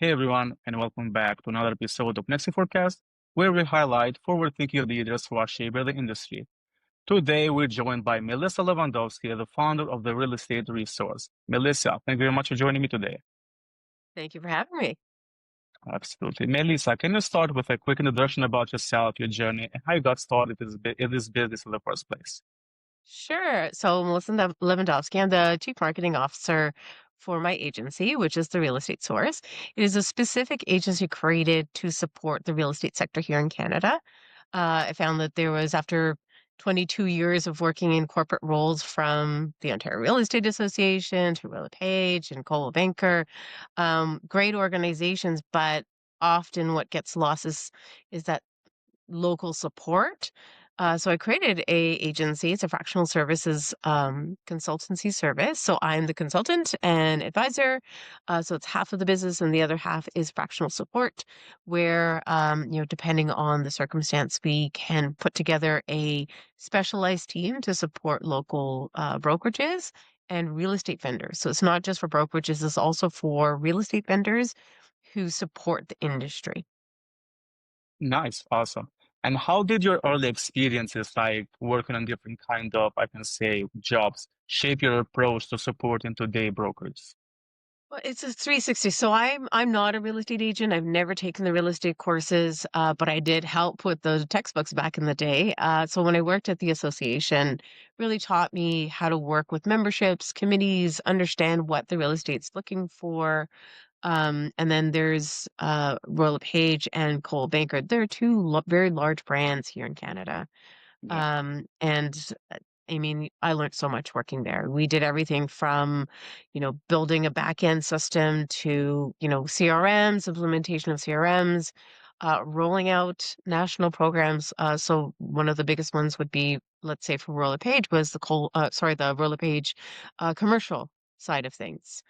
Hey everyone, and welcome back to another episode of Nexiphor Cast, where we highlight forward-thinking leaders who are shaping the industry. Today, we're joined by Melissa Lewandowski, the founder of the Real Estate Resource. Melissa, thank you very much for joining me today. Thank you for having me. Absolutely. Melissa, can you start with a quick introduction about yourself, your journey, and how you got started in this business in the first place? Sure. So, Melissa Lewandowski, I'm the Chief Marketing Officer for my agency, which is the Real Estate Source. It is a specific agency created to support the real estate sector here in Canada. I found that there was, after 22 years of working in corporate roles from the Ontario Real Estate Association to LePage and Coldwell Banker, great organizations, but often what gets lost is that local support. So I created a agency. It's a fractional services consultancy service. So I'm the consultant and advisor. So it's half of the business, and the other half is fractional support, where depending on the circumstance, we can put together a specialized team to support local brokerages and real estate vendors. So it's not just for brokerages; it's also for real estate vendors who support the industry. Nice, awesome. And how did your early experiences, like working on different kind of, I can say, jobs, shape your approach to supporting today brokers? Well, it's a 360. So I'm not a real estate agent. I've never taken the real estate courses, but I did help with those textbooks back in the day. So when I worked at the association, really taught me how to work with memberships, committees, understand what the real estate's looking for. And then there's Royal LePage and Cole Banker. They're two very large brands here in Canada. Yeah. And I mean, I learned so much working there. We did everything from, building a back end system to, CRMs, implementation of CRMs, rolling out national programs. So one of the biggest ones would be, let's say for Roller Page was the Roller Page commercial side of things.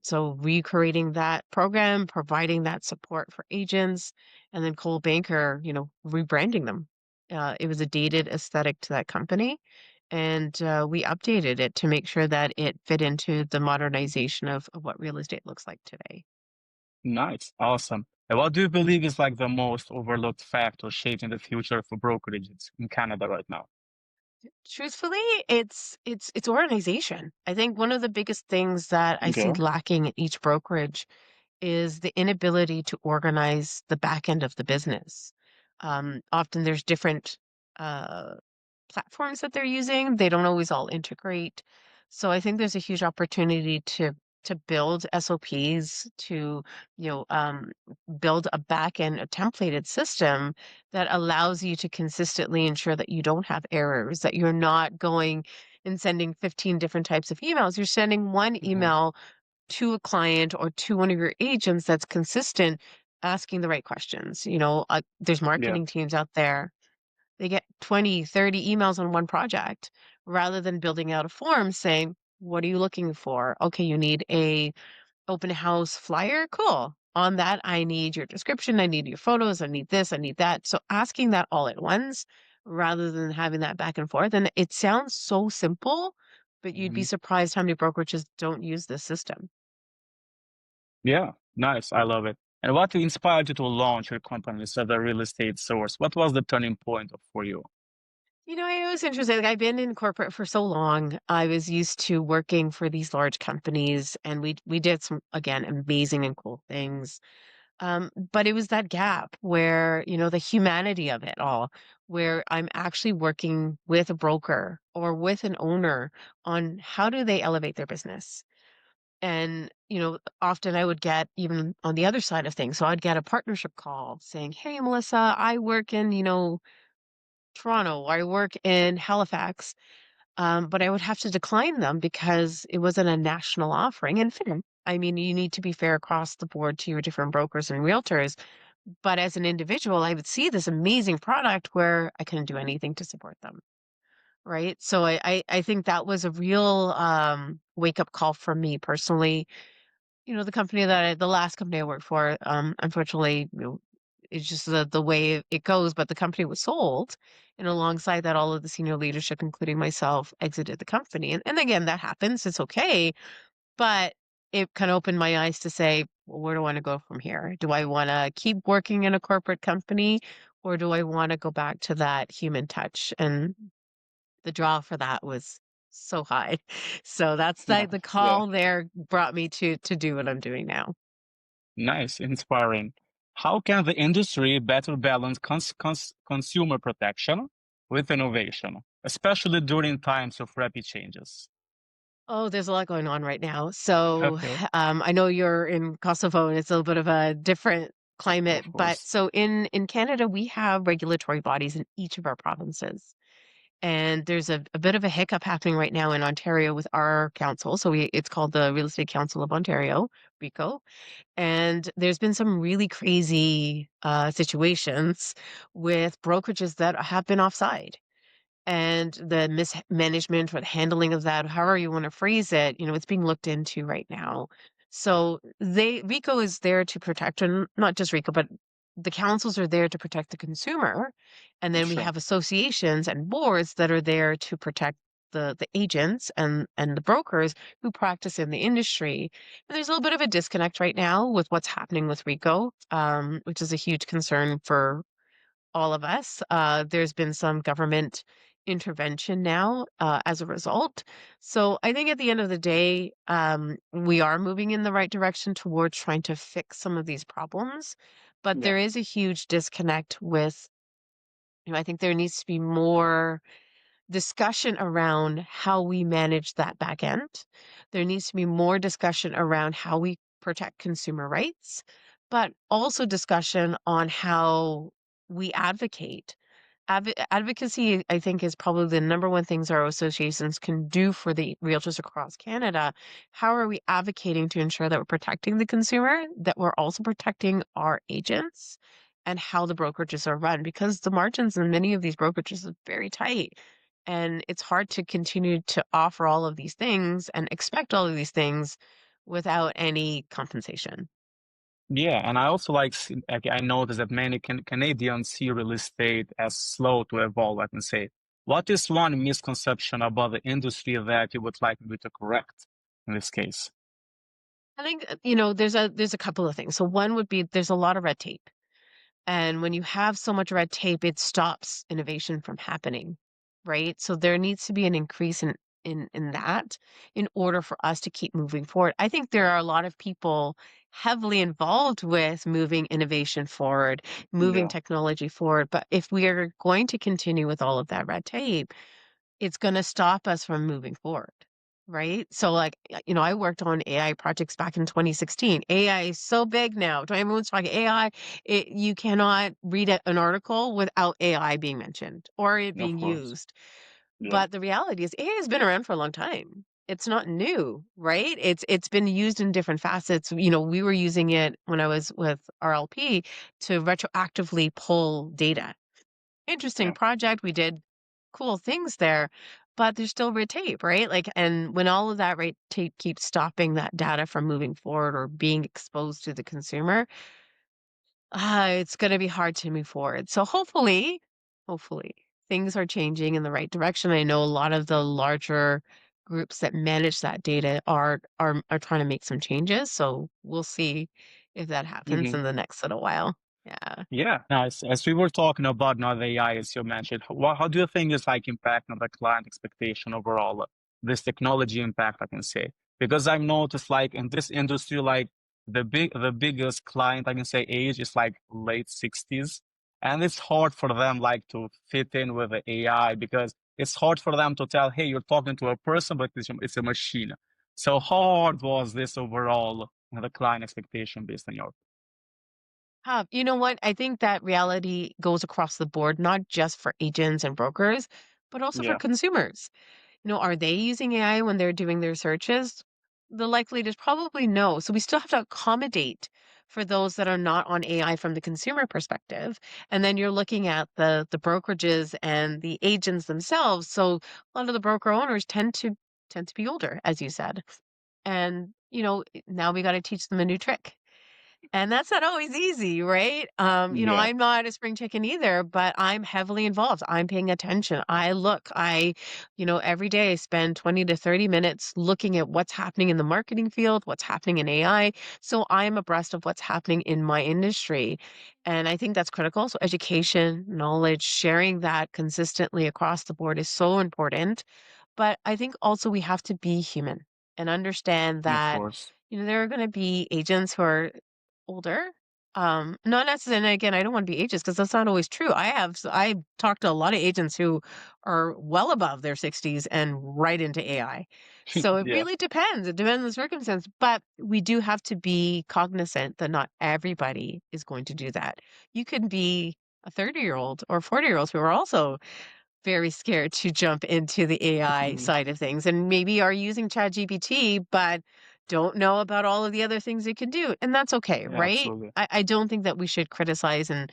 So recreating that program, providing that support for agents, and then Cole Banker, rebranding them. It was a dated aesthetic to that company, and we updated it to make sure that it fit into the modernization of what real estate looks like today. Nice, awesome. And what do you believe is like the most overlooked factor shaping the future for brokerages in Canada right now? Truthfully, it's organization. I think one of the biggest things that I see Okay. lacking in each brokerage is the inability to organize the back end of the business. Often there's different uh, platforms that they're using. They don't always all integrate. So I think there's a huge opportunity to build SOPs, to you know um, build a back end, a templated system that allows you to consistently ensure that you don't have errors, that you're not going and sending 15 different types of emails. You're sending one Mhm. email to a client or to one of your agents that's consistent, asking the right questions. There's Yeah. marketing teams out there. They get 20, 30 emails on one project rather than building out a form saying, what are you looking for? Okay, you need a open house flyer. Cool. On that, I need your description. I need your photos. I need this. I need that. So asking that all at once rather than having that back and forth. And it sounds so simple, but you'd be Mhm. surprised how many brokerages don't use this system. Yeah, nice. I love it. And what inspired you to launch your company as a real estate source? What was the turning point for you? It was interesting. Like, I've been in corporate for so long. I was used to working for these large companies, and we did some, again, amazing and cool things. But it was that gap where, the humanity of it all, where I'm actually working with a broker or with an owner on how do they elevate their business. And, often I would get even on the other side of things. So I'd get a partnership call saying, "Hey, Melissa, I work in, Toronto, I work in Halifax," but I would have to decline them because it wasn't a national offering. And fair. I mean, you need to be fair across the board to your different brokers and realtors. But as an individual, I would see this amazing product where I couldn't do anything to support them. Right. So I think that was a real wake up call for me personally. The last company I worked for, unfortunately, it's just the way it goes, but the company was sold, and alongside that, all of the senior leadership, including myself, exited the company. And again, that happens. It's okay. But it kind of opened my eyes to say, well, where do I want to go from here? Do I want to keep working in a corporate company, or do I want to go back to that human touch? And the draw for that was so high. So that's the Yeah. call there brought me to do what I'm doing now. Nice, inspiring. How can the industry better balance consumer protection with innovation, especially during times of rapid changes? Oh, there's a lot going on right now. So, Okay, I know you're in Kosovo and it's a little bit of a different climate, of but course. so in Canada, we have regulatory bodies in each of our provinces. And there's a bit of a hiccup happening right now in Ontario with our council. So it's called the Real Estate Council of Ontario, RICO. And there's been some really crazy situations with brokerages that have been offside, and the mismanagement or the handling of that, however you want to phrase it, it's being looked into right now. So RICO is there to protect, and not just RICO, but the councils are there to protect the consumer. And then we Sure. have associations and boards that are there to protect the agents and the brokers who practice in the industry. And there's a little bit of a disconnect right now with what's happening with RICO, which is a huge concern for all of us. There's been some government intervention now as a result. So I think at the end of the day, we are moving in the right direction towards trying to fix some of these problems. But Yeah. there is a huge disconnect with, I think there needs to be more discussion around how we manage that back end. There needs to be more discussion around how we protect consumer rights, but also discussion on how we advocate. Advocacy, I think, is probably the number one things our associations can do for the realtors across Canada. How are we advocating to ensure that we're protecting the consumer, that we're also protecting our agents, and how the brokerages are run? Because the margins in many of these brokerages are very tight. And it's hard to continue to offer all of these things and expect all of these things without any compensation. Yeah, and I also like I noticed that many Canadians see real estate as slow to evolve, I can say. What is one misconception about the industry that you would like me to correct in this case? I think, there's a couple of things. So one would be there's a lot of red tape. And when you have so much red tape, it stops innovation from happening, right? So there needs to be an increase in that in order for us to keep moving forward. I think there are a lot of people heavily involved with moving innovation forward, moving Yeah, technology forward. But if we are going to continue with all of that red tape, it's gonna stop us from moving forward, right? So, like, I worked on AI projects back in 2016. AI is so big now. Everyone's talking AI. You cannot read an article without AI being mentioned or it of being course. used. Yeah. But the reality is AI has been around for a long time. It's not new, right? It's been used in different facets. We were using it when I was with RLP to retroactively pull data. Interesting Yeah. project. We did cool things there, but there's still red tape, right? Like, and when all of that red tape keeps stopping that data from moving forward or being exposed to the consumer, it's going to be hard to move forward. So hopefully things are changing in the right direction. I know a lot of the larger groups that manage that data are trying to make some changes. So we'll see if that happens Mhm. in the next little while. Yeah. Yeah, nice. As we were talking about now the AI, as you mentioned, how do you think is like impact on the client expectation overall? This technology impact, I can say, because I've noticed like in this industry, like the biggest client I can say age is like late 60s, and it's hard for them like to fit in with the AI because it's hard for them to tell, hey, you're talking to a person, but it's a machine. So how hard was this overall, the client expectation based on your? You know what? I think that reality goes across the board, not just for agents and brokers, but also for Yeah, consumers. Are they using AI when they're doing their searches? The likelihood is probably no. So we still have to accommodate for those that are not on AI from the consumer perspective. And then you're looking at the brokerages and the agents themselves. So a lot of the broker owners tend to be older, as you said. And now we got to teach them a new trick. And that's not always easy, right? Yeah. I'm not a spring chicken either, but I'm heavily involved. I'm paying attention. I look, every day I spend 20 to 30 minutes looking at what's happening in the marketing field, what's happening in AI. So I'm abreast of what's happening in my industry. And I think that's critical. So education, knowledge, sharing that consistently across the board is so important. But I think also we have to be human and understand Of that, course. there are going to be agents who are older. Not necessarily, and again, I don't want to be ageist because that's not always true. I talked to a lot of agents who are well above their 60s and right into AI. So it Yeah. really depends. It depends on the circumstance. But we do have to be cognizant that not everybody is going to do that. You can be a 30-year-old or 40-year-olds who are also very scared to jump into the AI side of things and maybe are using ChatGPT, but don't know about all of the other things it can do. And that's okay, Yeah, right? absolutely. I don't think that we should criticize and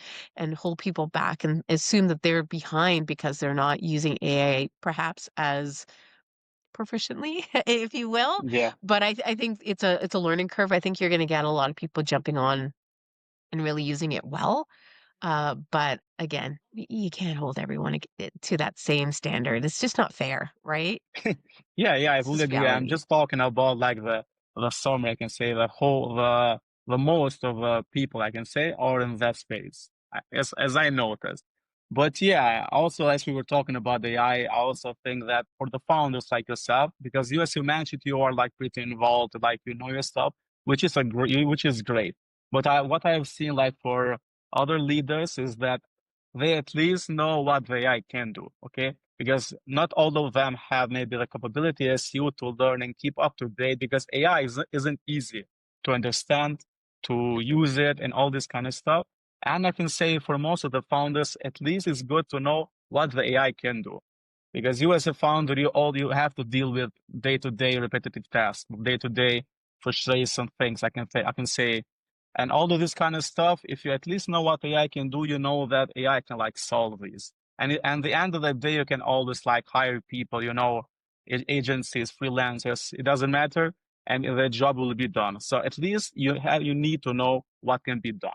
hold people back and assume that they're behind because they're not using AI perhaps as proficiently, if you will. Yeah. But I think it's a learning curve. I think you're going to get a lot of people jumping on and really using it well. But again, you can't hold everyone to that same standard. It's just not fair, right? Yeah, yeah, I It's fully just agree. I'm reality. just talking about like the summary, I can say the most of the people I can say are in that space, as I noticed. But yeah, also as we were talking about AI, I also think that for the founders like yourself, because you as you mentioned, you are like pretty involved, like you know your stuff, which is great. But what I've seen like for other leaders is that they at least know what the AI can do. Okay, because not all of them have maybe the capability as you to learn and keep up to date because isn't easy to understand, to use it and all this kind of stuff. And I can say for most of the founders, at least it's good to know what the AI can do. Because you as a founder, all you have to deal with day-to-day repetitive tasks, day-to-day frustration things, I can say. And all of this kind of stuff, if you at least know what AI can do, you know that AI can like solve these. And the end of the day, you can always like hire people, agencies, freelancers, it doesn't matter, and the job will be done. So at least you need to know what can be done.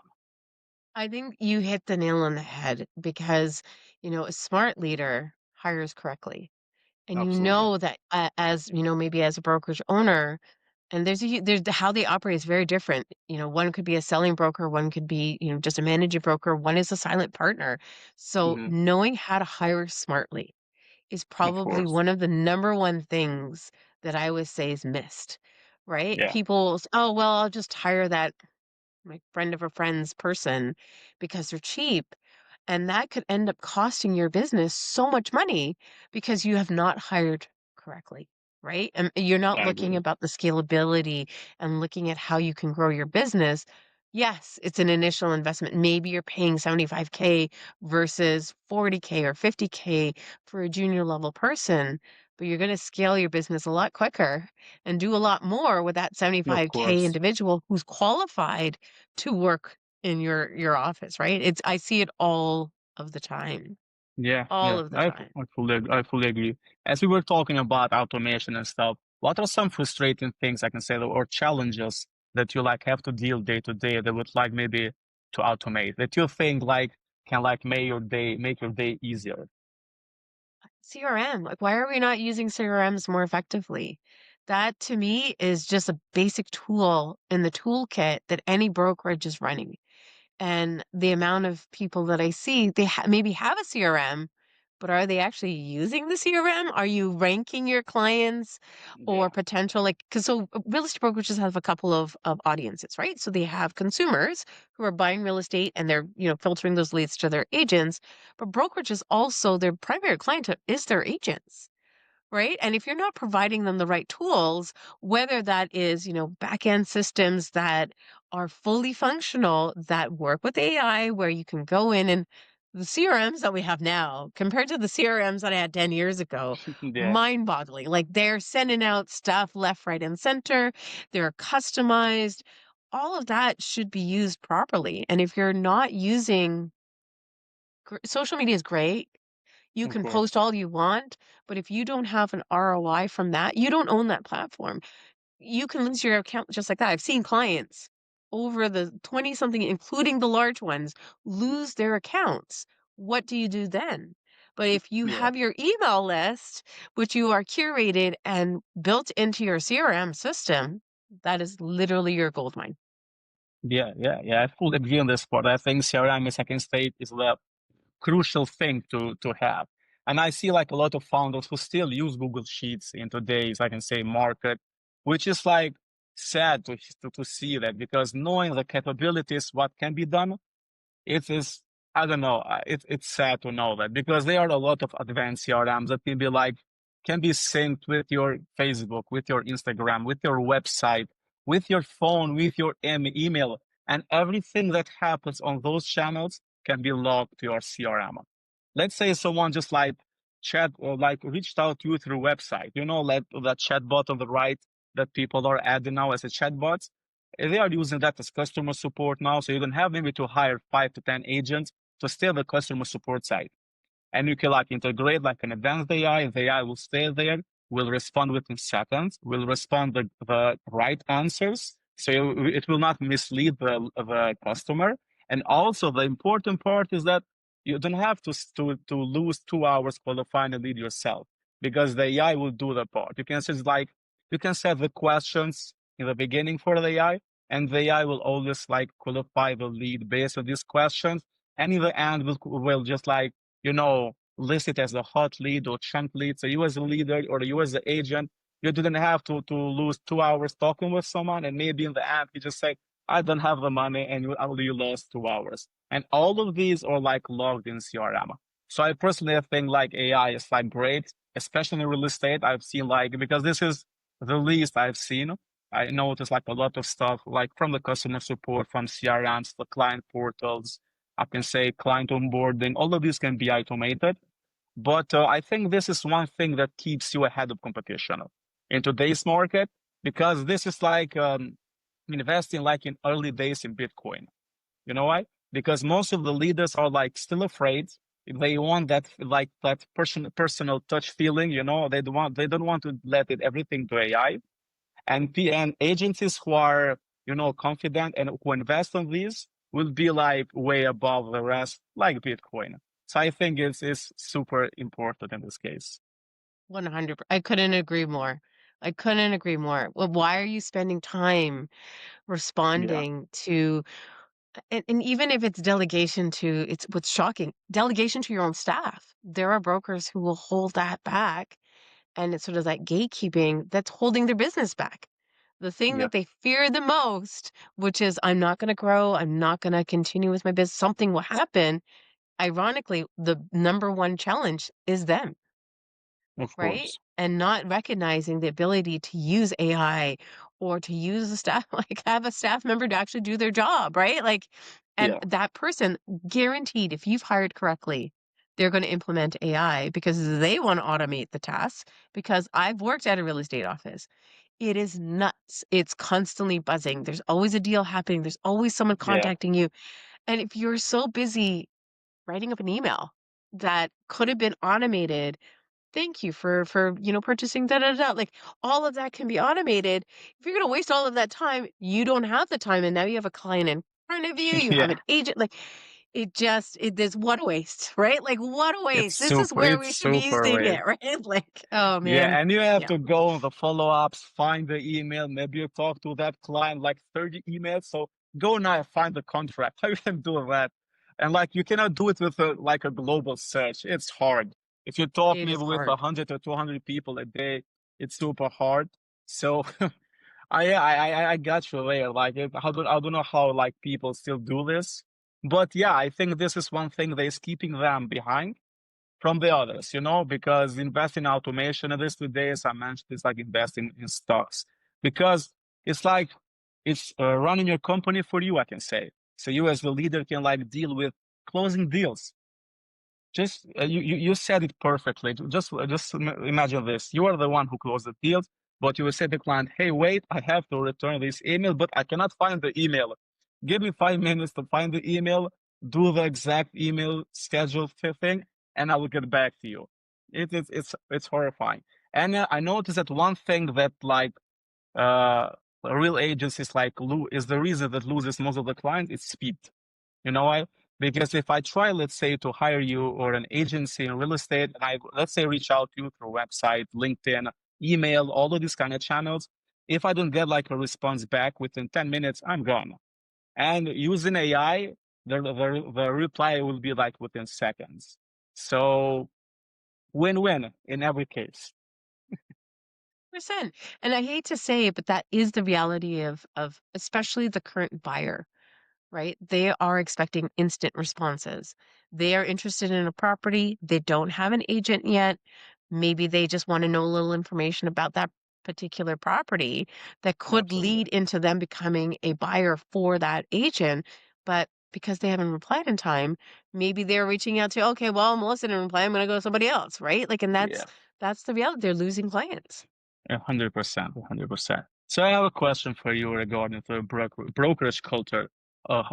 I think you hit the nail on the head because, a smart leader hires correctly. And you Absolutely. know that as, maybe as a brokerage owner, and how they operate is very different. One could be a selling broker, one could be, just a managing broker, one is a silent partner. So Hmm. knowing how to hire smartly is Of probably course. one of the number one things that I would say is missed, right? Yeah. Oh, well, I'll just hire that my friend of a friend's person because they're cheap. And that could end up costing your business so much money because you have not hired correctly, right? And you're not I looking agree. about the scalability and looking at how you can grow your business. Yes, it's an initial investment. Maybe you're paying 75K versus 40K or 50K for a junior level person, but you're going to scale your business a lot quicker and do a lot more with that Of 75K course. individual who's qualified to work in your office, right? I see it all of the time. Yeah, All yeah, of the time. I fully agree. As we were talking about automation and stuff, what are some frustrating things I can say or challenges that you like have to deal day to day that would like maybe to automate that you think like can like make your day easier? CRM, like, why are we not using CRMs more effectively? That to me is just a basic tool in the toolkit that any brokerage is running. And the amount of people that I see, they maybe have a CRM, but are they actually using the CRM? Are you ranking your clients or Yeah, potential like because real estate brokerages have a couple of audiences, right? So they have consumers who are buying real estate and they're, filtering those leads to their agents, but brokerages also their primary client is their agents. Right? And if you're not providing them the right tools, whether that is, back end systems that are fully functional that work with AI, where you can go in and the CRMs that we have now compared to the CRMs that I had 10 years ago, yeah, mind boggling. Like they're sending out stuff left, right, and center. They're customized. All of that should be used properly. And if you're not using social media is great, you of can course. post all you want, but if you don't have an ROI from that, you don't own that platform. You can lose your account just like that. I've seen clients. over the 20 something, including the large ones, lose their accounts. What do you do then? But if you Yeah. have your email list, which you are curated and built into your CRM system, that is literally your gold mine. Yeah. I fully agree on this part. I think CRM, as I can state, is the crucial thing to have. And I see like a lot of founders who still use Google Sheets in today's, I can say, market, which is like sad to see that, because knowing the capabilities, what can be done, it is, I don't know, it's sad to know that, because there are a lot of advanced CRMs that can be synced with your Facebook, with your Instagram, with your website, with your phone, with your email, and everything that happens on those channels can be logged to your CRM. Let's say someone just like chat or like reached out to you through website, like that chat bot on the right that people are adding now as a chatbot. They are using that as customer support now. So you don't have maybe to hire 5 to 10 agents to stay on the customer support side. And you can like integrate like an advanced AI. The AI will stay there, will respond within seconds, will respond the right answers. So it will not mislead the customer. And also the important part is that you don't have to lose 2 hours qualifying a lead yourself, because the AI will do the part. You can set the questions in the beginning for the AI, and the AI will always like qualify the lead based on these questions. And in the end will just like, list it as a hot lead or chunk lead. So you as a leader or you as the agent, you didn't have to lose 2 hours talking with someone. And maybe in the end, you just say, I don't have the money, and you lost 2 hours. And all of these are like logged in CRM. So I personally think like AI is like great, especially in real estate. I've seen like, because this is the least I've seen. I noticed like a lot of stuff like from the customer support, from CRMs, the client portals, I can say client onboarding, all of these can be automated. But I think this is one thing that keeps you ahead of competition in today's market, because this is like investing like in early days in Bitcoin. You know why? Because most of the leaders are like still afraid. They want that like that personal touch feeling. They don't want to let it everything to AI. And agencies who are, confident and who invest on these will be like way above the rest, like Bitcoin. So I think it's super important in this case. 100. I couldn't agree more. I couldn't agree more. Well, why are you spending time Yeah, responding to, and even if it's delegation to, it's what's shocking, delegation to your own staff. There are brokers who will hold that back, and it's sort of that gatekeeping that's holding their business back. The thing yeah, that they fear the most, which is, I'm not going to grow, I'm not going to continue with my business, something will happen. Ironically, the number one challenge is them, of right? course. And not recognizing the ability to use AI or to use a staff, like have a staff member to actually do their job, right? Like, and Yeah, that person, guaranteed, if you've hired correctly, they're going to implement AI because they want to automate the tasks. Because I've worked at a real estate office. It is nuts. It's constantly buzzing. There's always a deal happening. There's always someone yeah, contacting you. And if you're so busy writing up an email that could have been automated, thank you for purchasing da da da. Like, all of that can be automated. If you're gonna waste all of that time, you don't have the time, and now you have a client in front of you. You have yeah. an agent. Like, there's what a waste, right? Like, what a waste. This is where It's we should be super using weird. it, right? Like, oh man, Yeah, and you have yeah, to go on the follow-ups, find the email. Maybe you talk to that client like 30 emails. So go now and find the contract. How you can do that? And like you cannot do it with like a global search. It's hard. If you talk it is maybe with hard. 100 or 200 people a day, it's super hard. So I got you there. Like I don't know how like people still do this, but yeah, I think this is one thing that is keeping them behind from the others, because investing in automation at least today, as I mentioned, is like investing in stocks, because it's like it's running your company for you, I can say. So you as the leader can like deal with closing deals. Just you said it perfectly. Just imagine this: you are the one who closed the deals, but you will say to the client, "Hey, wait, I have to return this email, but I cannot find the email. Give me 5 minutes to find the email, do the exact email schedule thing, and I will get back to you." It's horrifying. And I noticed that one thing that like uh, real agencies is the reason that loses most of the clients, it's speed. You know why? Because if I try, let's say, to hire you or an agency in real estate, and let's say, reach out to you through website, LinkedIn, email, all of these kind of channels, if I don't get like a response back within 10 minutes, I'm gone. And using AI, the reply will be like within seconds. So win-win in every case. Percent. And I hate to say it, but that is the reality of especially the current buyer, right? They are expecting instant responses. They are interested in a property. They don't have an agent yet. Maybe they just want to know a little information about that particular property that could Absolutely. lead into them becoming a buyer for that agent. But because they haven't replied in time, maybe they're reaching out to, okay, well, Melissa didn't reply. I'm going to go to somebody else, right? Like, and Yeah. that's the reality. They're losing clients. 100%, 100%. So I have a question for you regarding the brokerage culture.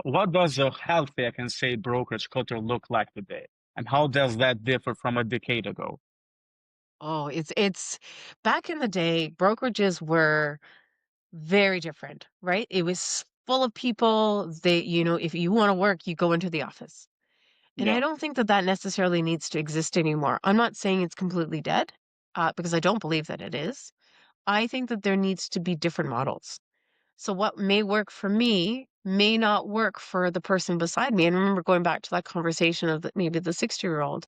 What does a healthy, I can say, brokerage culture look like today? And how does that differ from a decade ago? Oh, it's back in the day, brokerages were very different, right? It was full of people. If you want to work, you go into the office. And I Yeah, don't think that that necessarily needs to exist anymore. I'm not saying it's completely dead, because I don't believe that it is. I think that there needs to be different models. So what may work for me may not work for the person beside me. And remember going back to that conversation of maybe the 60-year-old,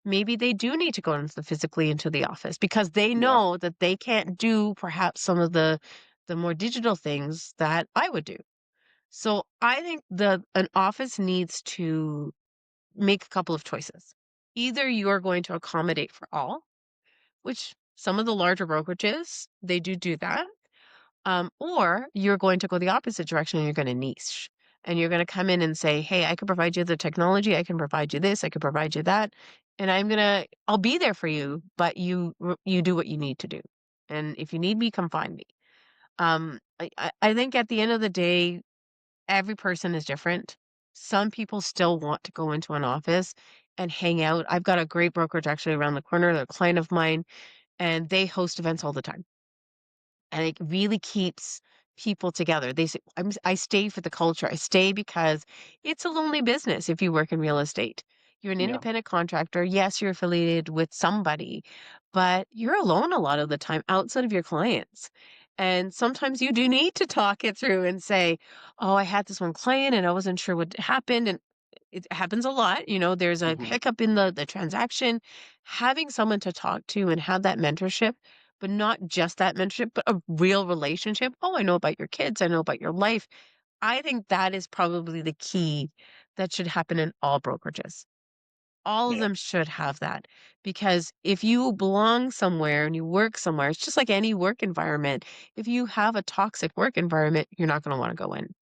maybe they do need to go physically into the office because they yeah, know that they can't do perhaps some of the more digital things that I would do. So I think an office needs to make a couple of choices. Either you are going to accommodate for all, which some of the larger brokerages, they do that, or you're going to go the opposite direction and you're going to niche. And you're going to come in and say, hey, I can provide you the technology, I can provide you this, I can provide you that. And I'll be there for you, but you do what you need to do. And if you need me, come find me. I think at the end of the day, every person is different. Some people still want to go into an office and hang out. I've got a great brokerage actually around the corner, they're a client of mine, and they host events all the time, and it really keeps people together. They say, I stay for the culture. I stay because it's a lonely business if you work in real estate. You're an yeah, independent contractor. Yes, you're affiliated with somebody, but you're alone a lot of the time outside of your clients. And sometimes you do need to talk it through and say, oh, I had this one client and I wasn't sure what happened. And it happens a lot. There's a hmm, hiccup in the transaction. Having someone to talk to and have that mentorship, but not just that mentorship, but a real relationship. Oh, I know about your kids. I know about your life. I think that is probably the key that should happen in all brokerages. All of yeah, them should have that, because if you belong somewhere and you work somewhere, it's just like any work environment. If you have a toxic work environment, you're not going to want to go in.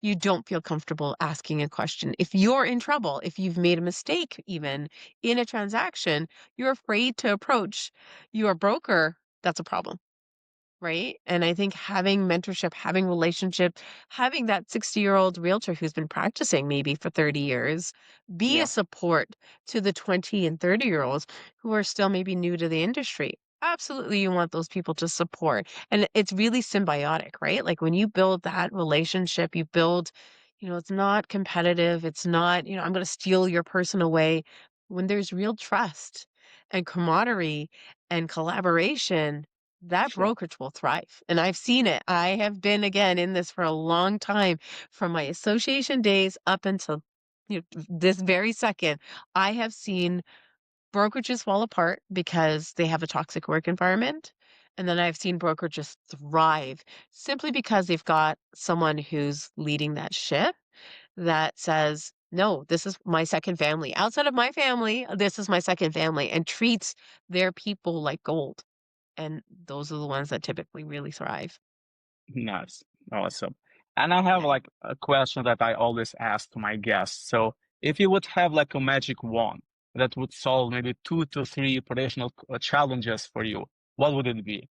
You don't feel comfortable asking a question. If you're in trouble, if you've made a mistake, even in a transaction, you're afraid to approach your broker. That's a problem. Right? And I think having mentorship, having relationship, having that 60-year-old realtor who's been practicing maybe for 30 years, be a yeah, support to the 20 and 30-year-olds who are still maybe new to the industry. Absolutely, you want those people to support. And it's really symbiotic, right? Like when you build that relationship, you build, it's not competitive. It's not, I'm going to steal your person away. When there's real trust and camaraderie and collaboration, that sure. brokerage will thrive. And I've seen it. I have been again in this for a long time, from my association days up until this very second. I have seen brokerages fall apart because they have a toxic work environment. And then I've seen brokerages thrive simply because they've got someone who's leading that ship that says, no, this is my second family. Outside of my family, this is my second family, and treats their people like gold. And those are the ones that typically really thrive. Nice. Awesome. And I have Yeah. like a question that I always ask to my guests. So if you would have like a magic wand that would solve maybe 2 to 3 operational challenges for you, what would it be?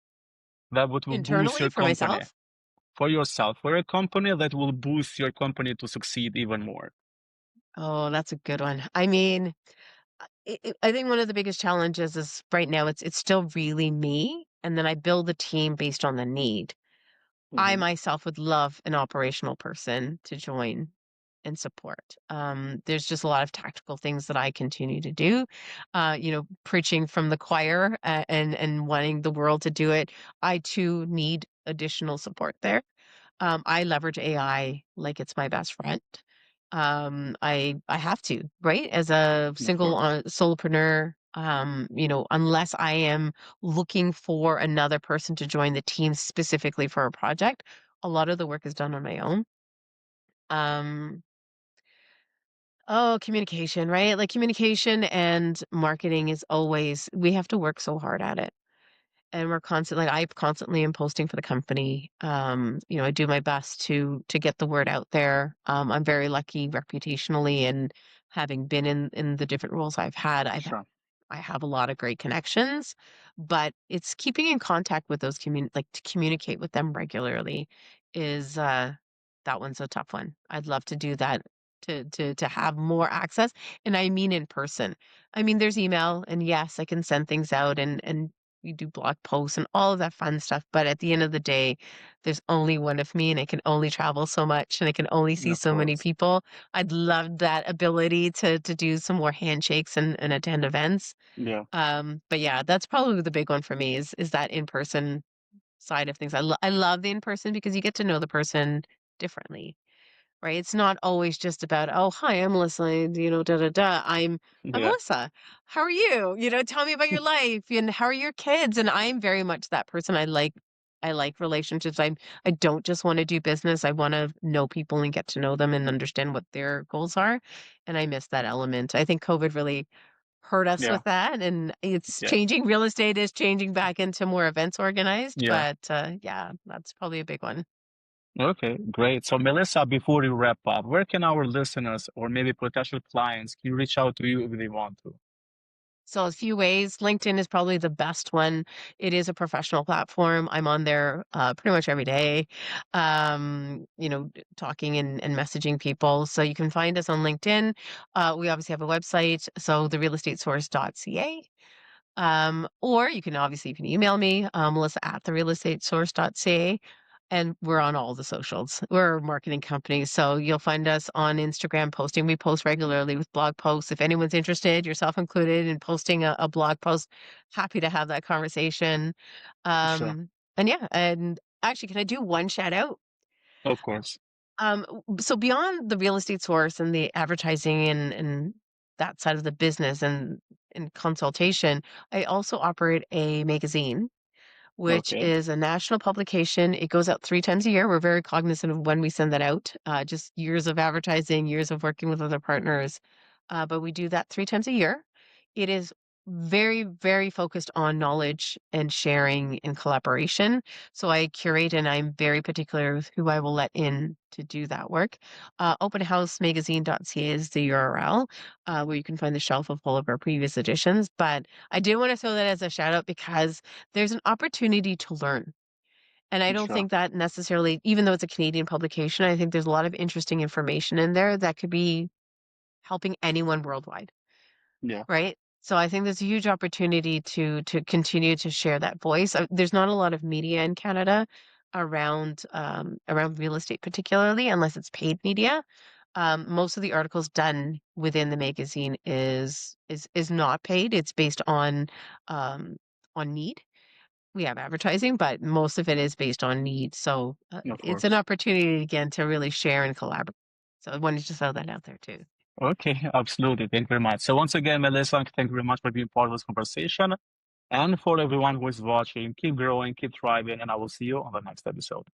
That would will boost Internally your for company myself? for yourself, for a company that will boost your company to succeed even more. Oh, that's a good one. I mean, I think one of the biggest challenges is right now it's still really me, and then I build a team based on the need. I Mhm. myself would love an operational person to join and support. There's just a lot of tactical things that I continue to do. Preaching from the choir and wanting the world to do it. I too need additional support there. I leverage AI like it's my best friend. I have to, right? As a Of single course. solopreneur, unless I am looking for another person to join the team specifically for a project, a lot of the work is done on my own. Um, oh, communication, right? Like communication and marketing is always, we have to work so hard at it. And we're constantly like, I constantly am posting for the company. I do my best to get the word out there. I'm very lucky reputationally and having been in the different roles I've had, Sure. I have a lot of great connections, but it's keeping in contact with those like to communicate with them regularly is that one's a tough one. I'd love to do that to have more access, and I mean in person. I mean there's email, and yes, I can send things out and we do blog posts and all of that fun stuff, but at the end of the day, there's only one of me and I can only travel so much and I can only see Of so many course. people. I'd love that ability to do some more handshakes and attend events. Yeah. But yeah, that's probably the big one for me is that in-person side of things. I love the in-person because you get to know the person differently, right? It's not always just about, oh, hi, I'm Melissa, and, da da da. I'm Yeah. Melissa. How are you? Tell me about your life and how are your kids? And I'm very much that person. I like relationships. I don't just want to do business. I want to know people and get to know them and understand what their goals are. And I miss that element. I think COVID really hurt us Yeah. with that, and it's Yeah. changing. Real estate is changing back into more events organized, Yeah. but yeah, that's probably a big one. Okay, great. So, Melissa, before we wrap up, where can our listeners or maybe potential clients can reach out to you if they want to? So a few ways. LinkedIn is probably the best one. It is a professional platform. I'm on there pretty much every day, talking and messaging people. So you can find us on LinkedIn. We obviously have a website, so therealestatesource.ca. Or you can email me, Melissa at therealestatesource.ca. And we're on all the socials. We're a marketing company. So you'll find us on Instagram posting. We post regularly with blog posts. If anyone's interested, yourself included, in posting a blog post, happy to have that conversation. Sure. And yeah, and actually, can I do one shout out? Of course. So beyond the real estate source and the advertising and that side of the business and consultation, I also operate a magazine, which Okay. is a national publication. It goes out 3 times a year. We're very cognizant of when we send that out. Just years of advertising, years of working with other partners. But we do that 3 times a year. It is very, very focused on knowledge and sharing and collaboration. So I curate and I'm very particular with who I will let in to do that work. Openhousemagazine.ca is the URL where you can find the shelf of all of our previous editions. But I did want to throw that as a shout out because there's an opportunity to learn. And I don't Sure. think that necessarily, even though it's a Canadian publication, I think there's a lot of interesting information in there that could be helping anyone worldwide, Yeah. right? So I think there's a huge opportunity to continue to share that voice. There's not a lot of media in Canada around real estate, particularly unless it's paid media. Most of the articles done within the magazine is not paid. It's based on need. We have advertising, but most of it is based on need. So Of it's an course. opportunity again to really share and collaborate. So I wanted to throw that out there too. Okay, absolutely. Thank you very much. So once again, Melissa, thank you very much for being part of this conversation. And for everyone who is watching, keep growing, keep thriving, and I will see you on the next episode.